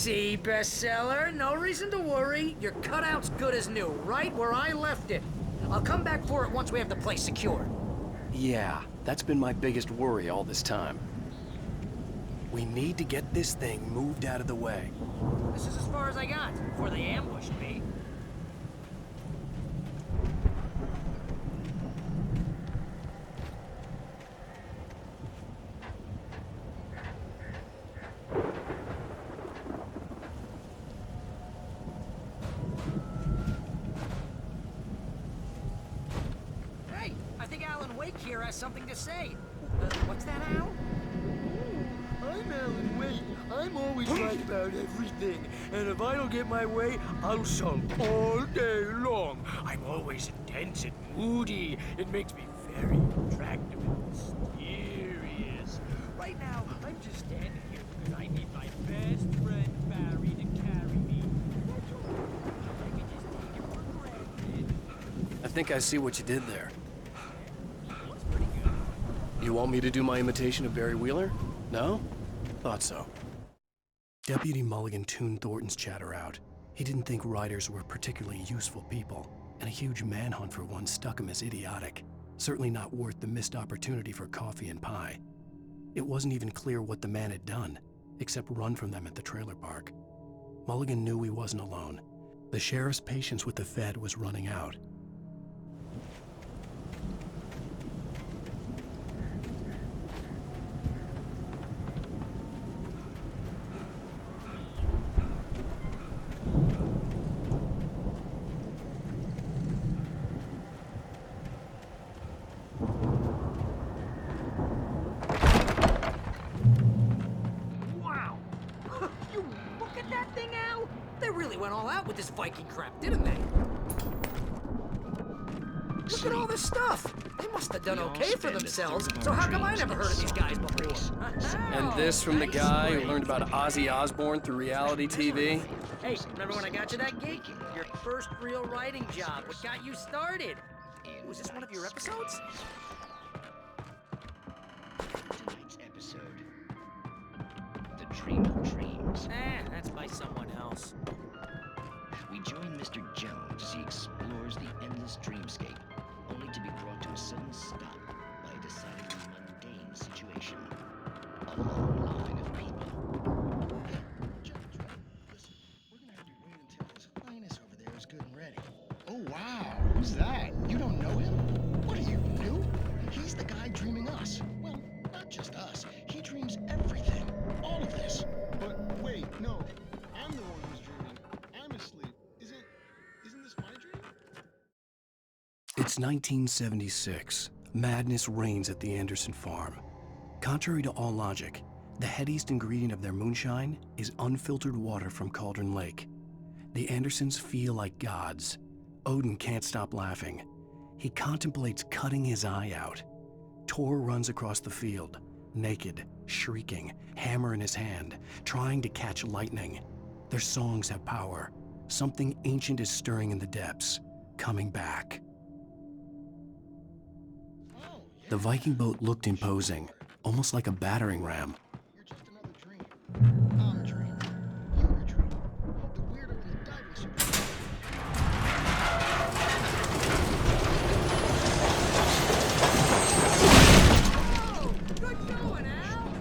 See, bestseller, no reason to worry. Your cutout's good as new, right where I left it. I'll come back for it once we have the place secured. Yeah, that's been my biggest worry all this time. We need to get this thing moved out of the way. This is as far as I got before they ambushed me. Hey, I think Alan Wake here has something to say. What's that, Al? I'm Alan Wake. I'm always right about everything. And if I don't get my way, I'll sulk all day long. I'm always intense and moody. It makes me very attractive and mysterious. Right now, I'm just standing here because I need my best friend Barry to carry me. That's all. I can just take it for granted. I think I see what you did there. It's pretty good. You want me to do my imitation of Barry Wheeler? No? Thought so. Deputy Mulligan tuned Thornton's chatter out. He didn't think riders were particularly useful people, and a huge manhunt for one struck him as idiotic. Certainly not worth the missed opportunity for coffee and pie. It wasn't even clear what the man had done, except run from them at the trailer park. Mulligan knew he wasn't alone. The sheriff's patience with the Fed was running out. With this Viking crap, didn't they? Look at all this stuff. They must have done okay for themselves. So how come I never heard of these guys before? And this from the guy who learned about Ozzy Osbourne through reality TV? Hey, remember when I got you that gig? Your first real writing job. What got you started? Was this one of your episodes? Tonight's episode, The Dream of Dreams. That's by someone else. We join Mr. Jones as he explores the endless dreamscape, only to be brought to a sudden stop by a decidedly mundane situation. A long line of people. Hey, Jones, right? Listen, we're gonna have to wait until His Highness over there is good and ready. Oh, wow. Who's that? You don't know him? What are you, new? He's the guy dreaming us. Well, not just us. He dreams everything. All of this. But wait, no. I'm the one who's dreaming. I'm asleep. Isn't this my dream? It's 1976. Madness reigns at the Anderson farm. Contrary to all logic, the headiest ingredient of their moonshine is unfiltered water from Cauldron Lake. The Andersons feel like gods. Odin can't stop laughing. He contemplates cutting his eye out. Tor runs across the field, naked, shrieking, hammer in his hand, trying to catch lightning. Their songs have power. Something ancient is stirring in the depths, coming back. The Viking boat looked imposing, almost like a battering ram. You're just another dream. I'm dreaming. You're a dream. The weirdo in the diving suit. Oh, good going, Al.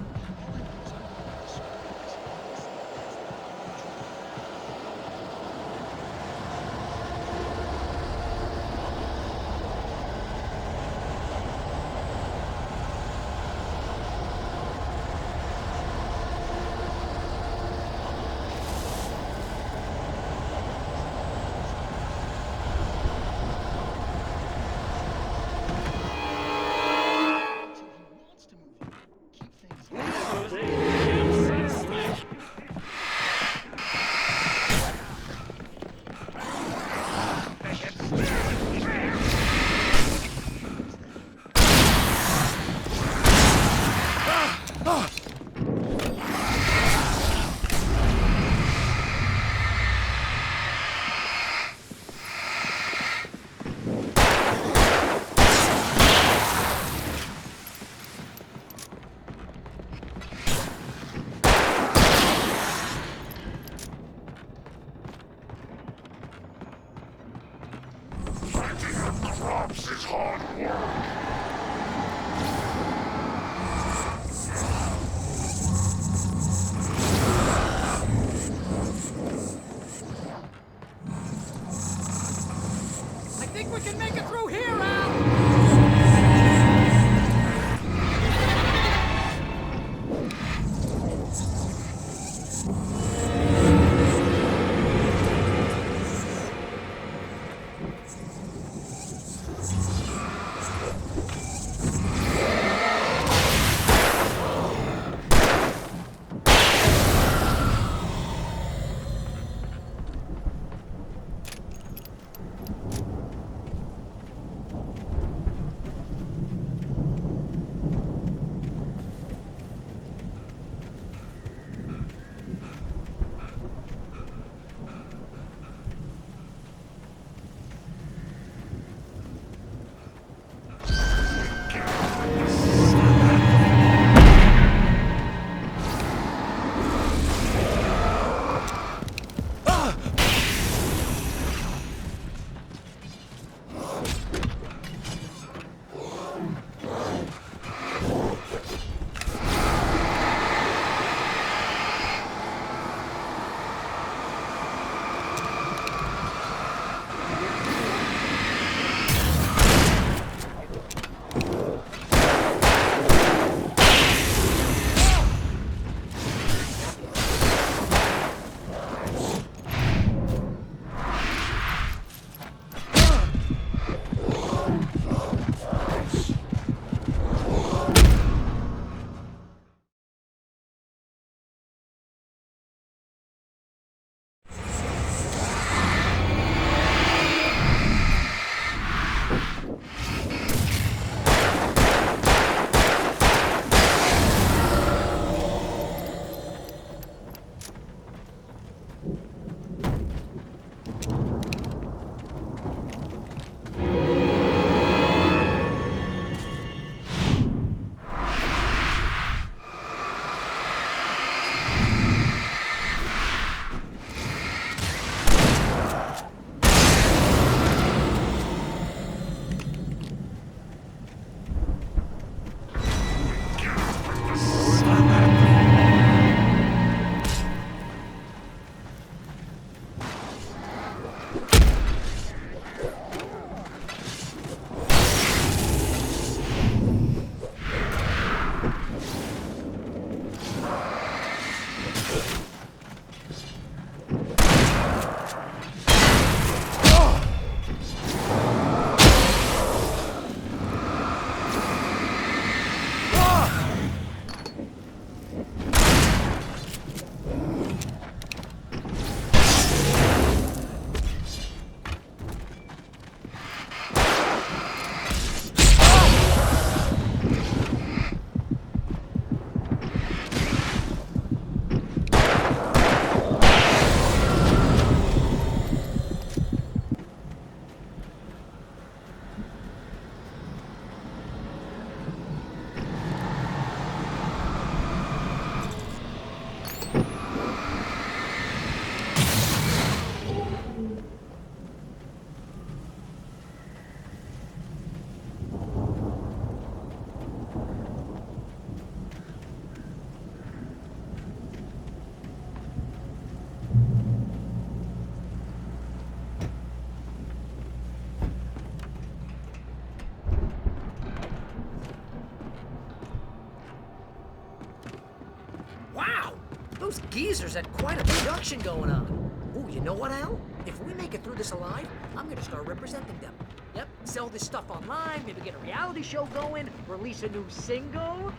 Those geezers had quite a production going on. Ooh, you know what, Al? If we make it through this alive, I'm gonna start representing them. Yep, sell this stuff online, maybe get a reality show going, release a new single.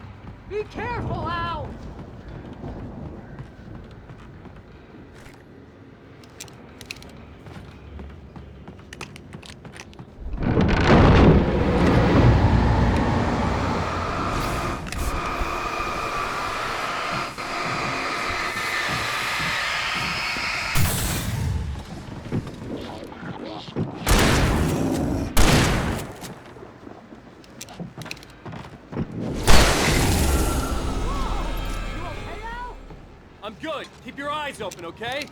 Be careful, Al! I'm good. Keep your eyes open, okay?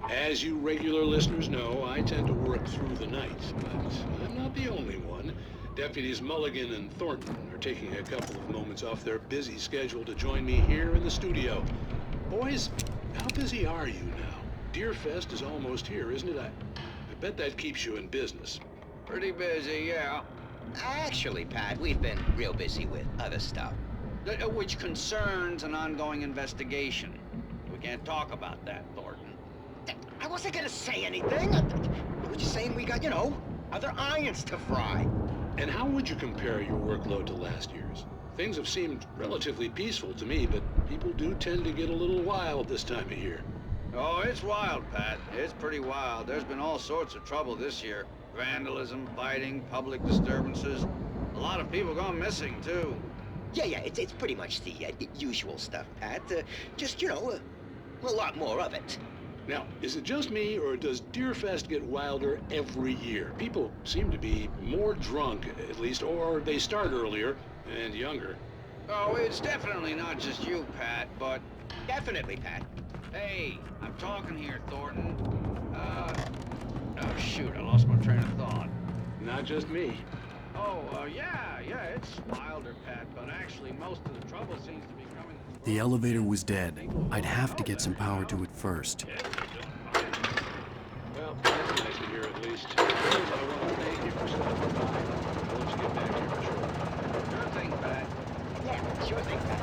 As you regular listeners know, I tend to work through the night, but I'm not the only one. Deputies Mulligan and Thornton are taking a couple of moments off their busy schedule to join me here in the studio. Boys, how busy are you now? Deerfest is almost here, isn't it? I bet that keeps you in business. Pretty busy, yeah. Actually, Pat, we've been real busy with other stuff, which concerns an ongoing investigation. We can't talk about that, Thornton. I wasn't gonna say anything. I was just saying we got, other irons to fry. And how would you compare your workload to last year's? Things have seemed relatively peaceful to me, but people do tend to get a little wild this time of year. Oh, it's wild, Pat. It's pretty wild. There's been all sorts of trouble this year. Vandalism, fighting, public disturbances. A lot of people gone missing, too. Yeah, it's pretty much the usual stuff, Pat. Just, a lot more of it. Now, is it just me, or does Deerfest get wilder every year? People seem to be more drunk, at least, or they start earlier and younger. Oh, it's definitely not just you, Pat, but... Definitely, Pat. Hey, I'm talking here, Thornton. Oh, shoot, I lost my train of thought. Not just me. Oh, yeah, it's wilder, Pat, but actually most of the trouble seems to be coming... The elevator was dead. I'd have to get some power to it first. Well, that's nice to hear at least. Rose, I want to thank you for stopping by. I'll let you get back to your patrol. Sure thing, Pat. Yeah, sure thing, Pat.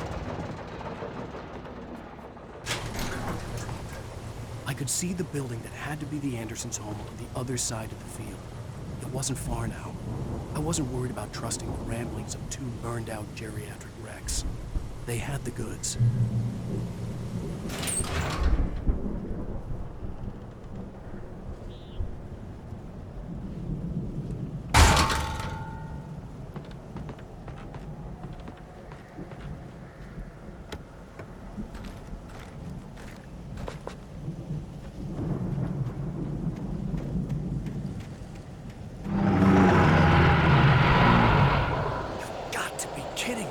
I could see the building that had to be the Andersons' home on the other side of the field. It wasn't far now. I wasn't worried about trusting the ramblings of two burned-out geriatric wrecks. They had the goods. You've got to be kidding me.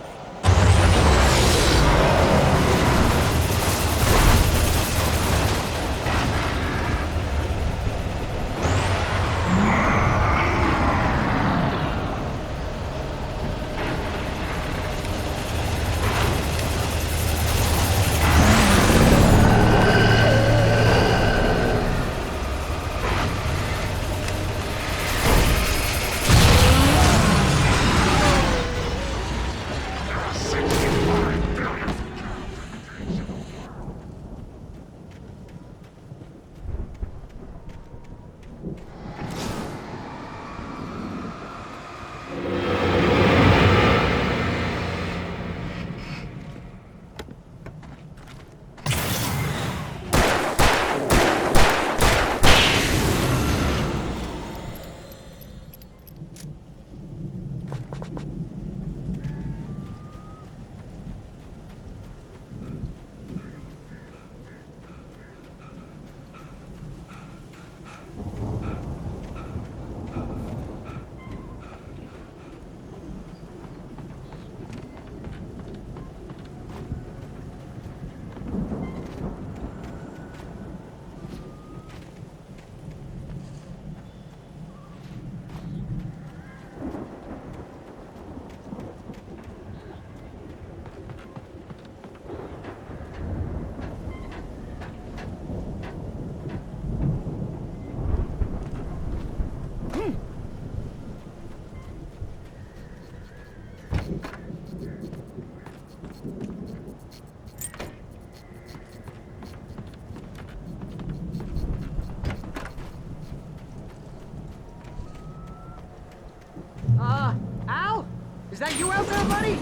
Is that you out there, buddy?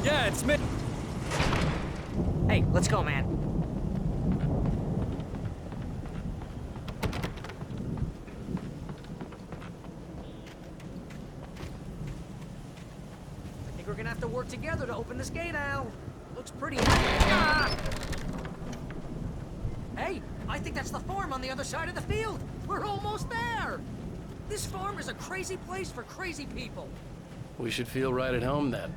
Yeah, it's me. Hey, let's go, man. I think we're gonna have to work together to open this gate, Al. Looks pretty heavy. Ah! Hey, I think that's the farm on the other side of the field. We're almost there. This farm is a crazy place for crazy people. We should feel right at home then.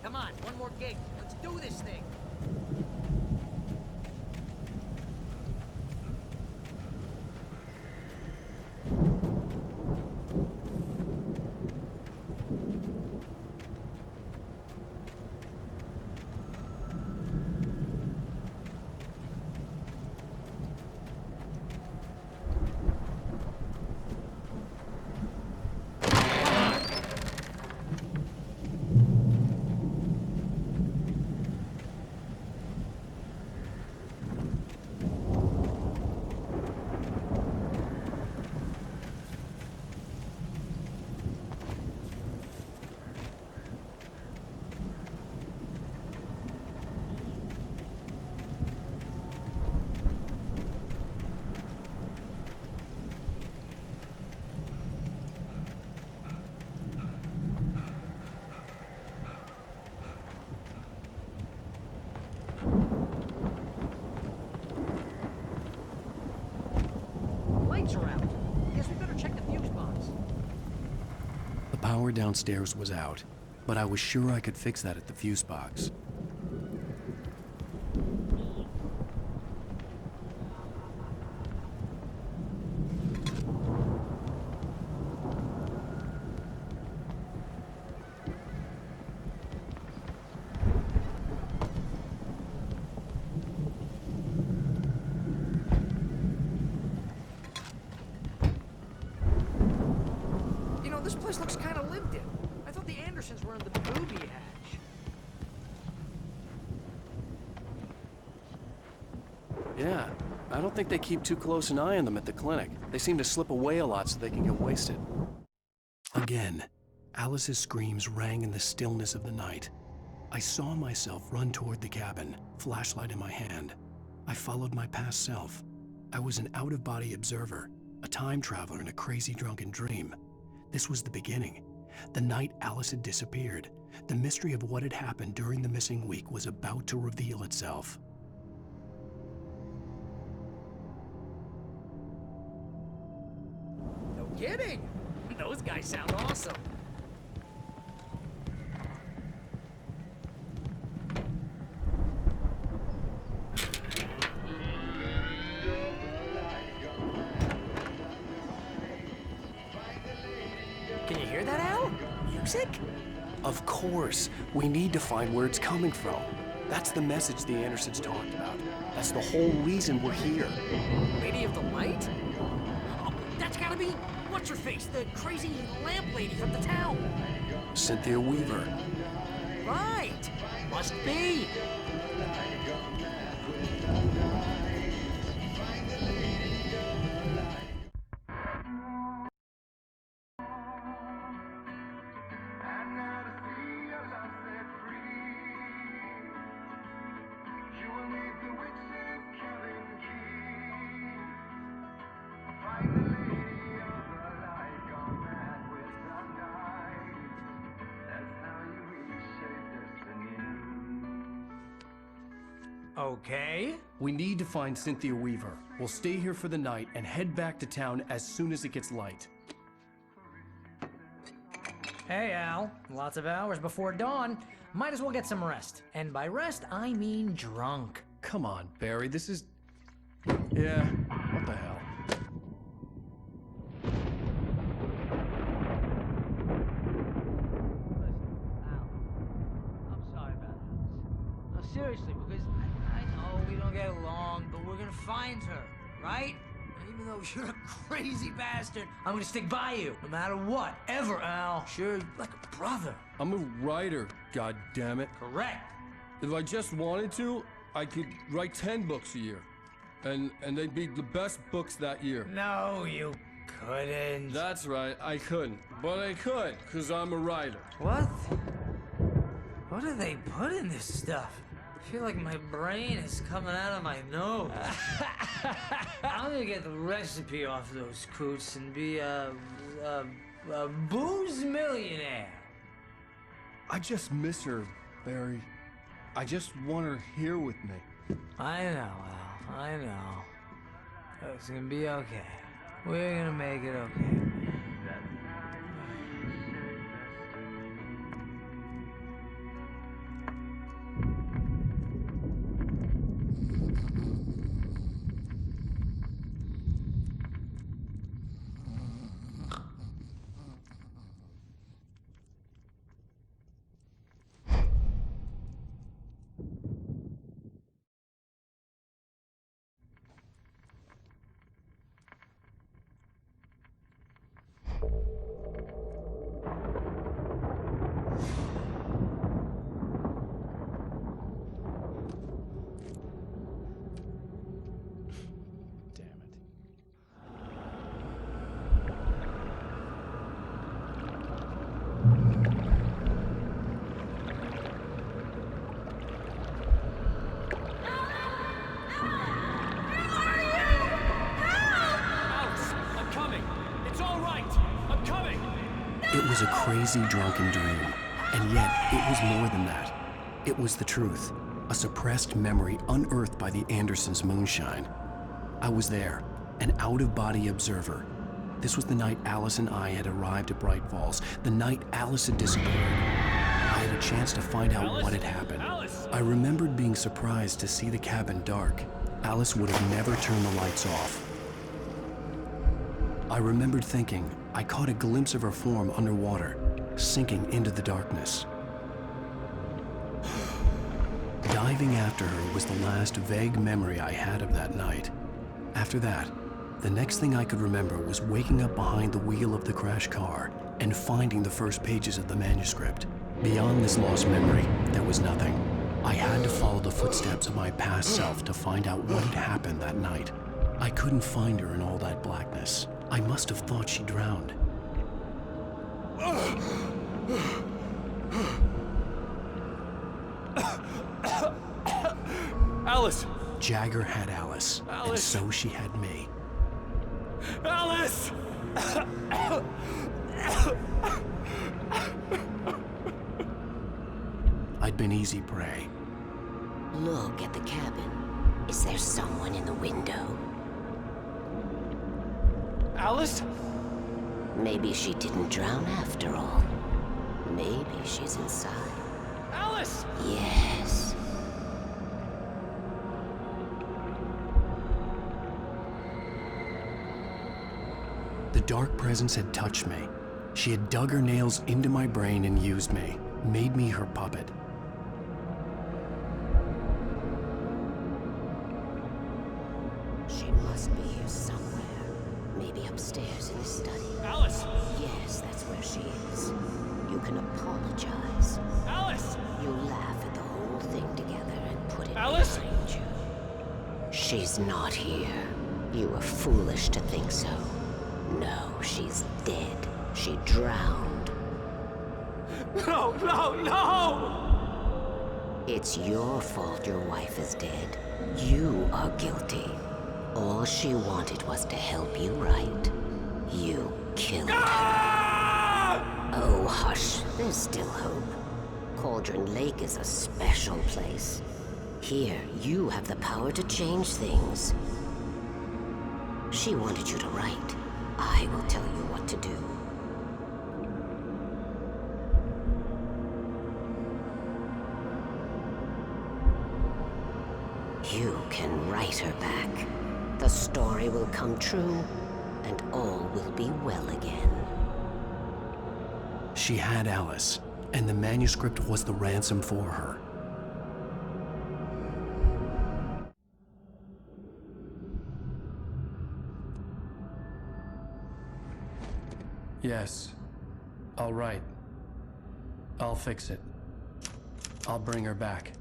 Come on, one more gig. Let's do this thing. Lights are out. Guess we better check the fuse box. The power downstairs was out, but I was sure I could fix that at the fuse box. You know, this place looks kind of lived in. I thought the Andersons were in the booby hatch. Yeah, I don't think they keep too close an eye on them at the clinic. They seem to slip away a lot so they can get wasted. Again, Alice's screams rang in the stillness of the night. I saw myself run toward the cabin, flashlight in my hand. I followed my past self. I was an out-of-body observer, a time traveler in a crazy drunken dream. This was the beginning. The night Alice had disappeared. The mystery of what had happened during the missing week was about to reveal itself. No kidding. Those guys sound awesome. Can you hear that, Al? Music? Of course. We need to find where it's coming from. That's the message the Andersons talked about. That's the whole reason we're here. Lady of the Light? Oh, that's gotta be what's-her-face, the crazy lamp lady from the town. Cynthia Weaver. Right. Must be. Okay. We need to find Cynthia Weaver. We'll stay here for the night and head back to town as soon as it gets light. Hey, Al. Lots of hours before dawn. Might as well get some rest. And by rest, I mean drunk. Come on, Barry, this is... Yeah, what the hell? I'm sorry about this. No, seriously, because I know we don't get along, but we're gonna find her, right? And even though you're a crazy bastard, I'm gonna stick by you, no matter what, ever, Al. Sure, you're like a brother. I'm a writer, goddammit. Correct. If I just wanted to, I could write 10 books a year. And they'd be the best books that year. No, you couldn't. That's right, I couldn't. But I could, because I'm a writer. What? What do they put in this stuff? I feel like my brain is coming out of my nose. I'm gonna get the recipe off those coots and be a booze millionaire. I just miss her, Barry. I just want her here with me. I know, Al. I know. It's gonna be okay. We're gonna make it okay. It was a crazy, drunken dream, and yet it was more than that. It was the truth, a suppressed memory unearthed by the Andersons' moonshine. I was there, an out-of-body observer. This was the night Alice and I had arrived at Bright Falls, the night Alice had disappeared. I had a chance to find out what had happened. I remembered being surprised to see the cabin dark. Alice would have never turned the lights off. I remembered thinking I caught a glimpse of her form underwater, sinking into the darkness. Diving after her was the last vague memory I had of that night. After that, the next thing I could remember was waking up behind the wheel of the crashed car and finding the first pages of the manuscript. Beyond this lost memory, there was nothing. I had to follow the footsteps of my past self to find out what had happened that night. I couldn't find her in all that blackness. I must have thought she drowned. Alice! Jagger had Alice, and so she had me. Alice! I'd been easy prey. Look at the cabin. Is there someone in the window? Alice? Maybe she didn't drown after all. Maybe she's inside. Alice! Yes. The dark presence had touched me. She had dug her nails into my brain and used me, made me her puppet. She must be here somewhere. Maybe upstairs in the study. Alice! Yes, that's where she is. You can apologize. Alice! You laugh at the whole thing together and put it Alice? behind you. She's not here. You were foolish to think so. No, she's dead. She drowned. No, no, no! It's your fault your wife is dead. You are guilty. All she wanted was to help you right. You killed her. Oh, hush. There's still hope. Cauldron Lake is a special place. Here, you have the power to change things. She wanted you to write. I will tell you what to do. You can write her back. The story will come true, and all will be well again. She had Alice, and the manuscript was the ransom for her. Yes. I'll write. I'll fix it. I'll bring her back.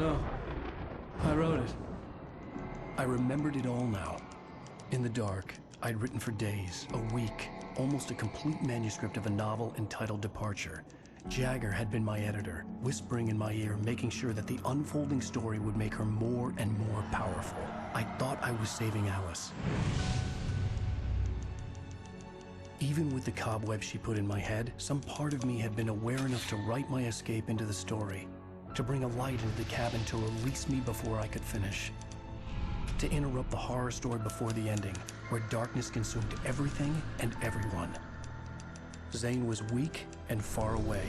No. I wrote it. I remembered it all now. In the dark, I'd written for days, a week, almost a complete manuscript of a novel entitled Departure. Jagger had been my editor, whispering in my ear, making sure that the unfolding story would make her more and more powerful. I thought I was saving Alice. Even with the cobwebs she put in my head, some part of me had been aware enough to write my escape into the story, to bring a light into the cabin to release me before I could finish, to interrupt the horror story before the ending, where darkness consumed everything and everyone. Zane was weak and far away,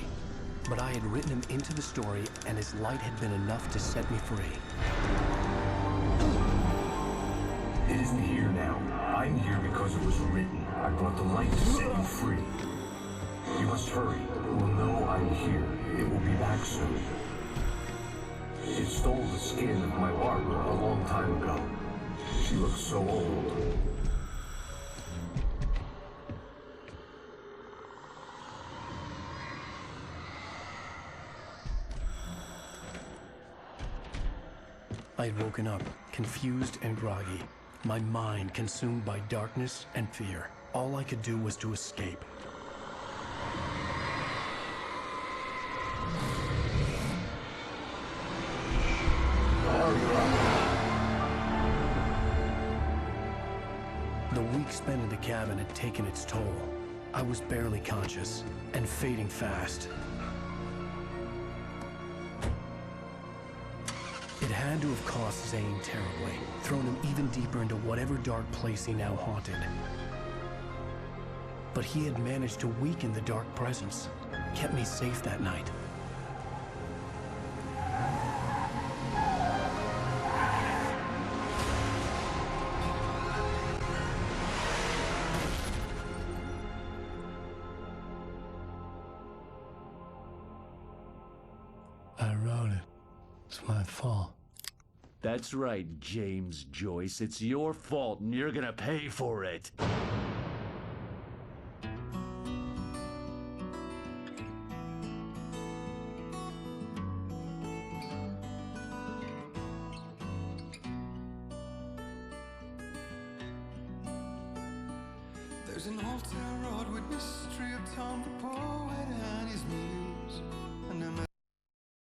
but I had written him into the story, and his light had been enough to set me free. It isn't here now. I'm here because it was written. I brought the light to set you free. You must hurry. It will know I'm here. It will be back soon. It stole the skin of my Barbara a long time ago. She looks so old. I had woken up, confused and groggy, my mind consumed by darkness and fear. All I could do was to escape. The week spent in the cabin had taken its toll. I was barely conscious and fading fast. It had to have cost Zane terribly, thrown him even deeper into whatever dark place he now haunted. But he had managed to weaken the dark presence, kept me safe that night. I wrote it. It's my fault. That's right, James Joyce. It's your fault, and you're gonna pay for it. There's an old town road with mystery of Tom the poet and his muse. And